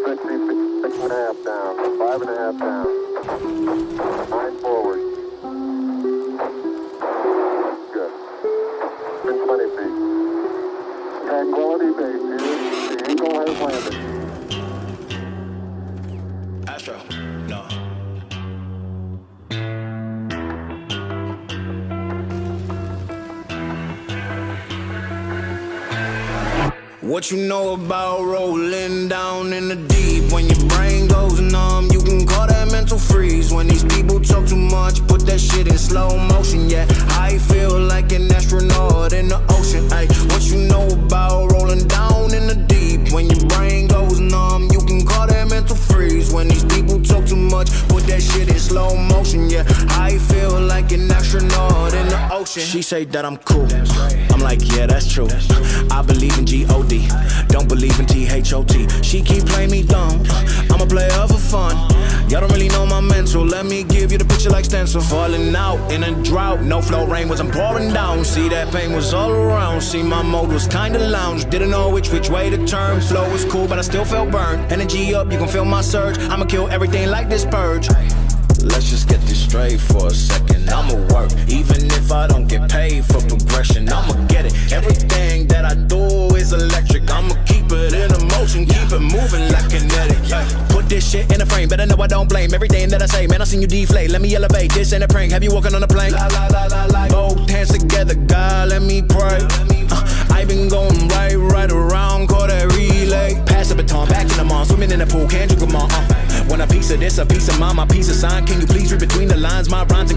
6.5 down, 5.5 down, 9 forward. Good. In 20 feet. Tranquility Base here. The Eagle has landed. Astro, no. What you know about rolling down in the deep? When your brain goes numb, you can call that mental freeze. When these people talk too much, put that shit in slow motion. Yeah, I feel like an astronaut in the ocean. Ay, what you know about rolling down in the deep? When your brain goes numb, you can call that mental freeze. When these people talk too much, put that shit in slow motion. Yeah, I feel like an astronaut in the ocean. She say that I'm cool. I'm like, yeah, that's true. I believe in G-O-D. Don't believe in T-H-O-T. She keep playing me dumb. I'm a player for fun. Y'all don't really know my mental. Let me give you the picture like stencil. Falling out in a drought. No flow, rain wasn't pouring down. See, that pain was all around. See, my mode was kinda lounge. Didn't know which way to turn. Flow was cool, but I still felt burned. Energy up, you can feel my surge. I'ma kill everything like this purge. Let's just get this straight for a second. I'ma work, even if I don't get paid for progression. I'ma get it. Everything that I do is electric. I'ma keep it in motion, keep it moving like kinetic. Put this shit in a frame, better know I don't blame everything that I say. Man, I seen you deflate. Let me elevate. This ain't a prank. Have you walking on a plane? Both hands together, God, let me pray. I've been going right around, call that relay. Pass the baton, back in the mall, swimming in the pool, can't you come on? Want a piece of this, a piece of mine, my piece of sign. Can you please read between the lines? My rhymes and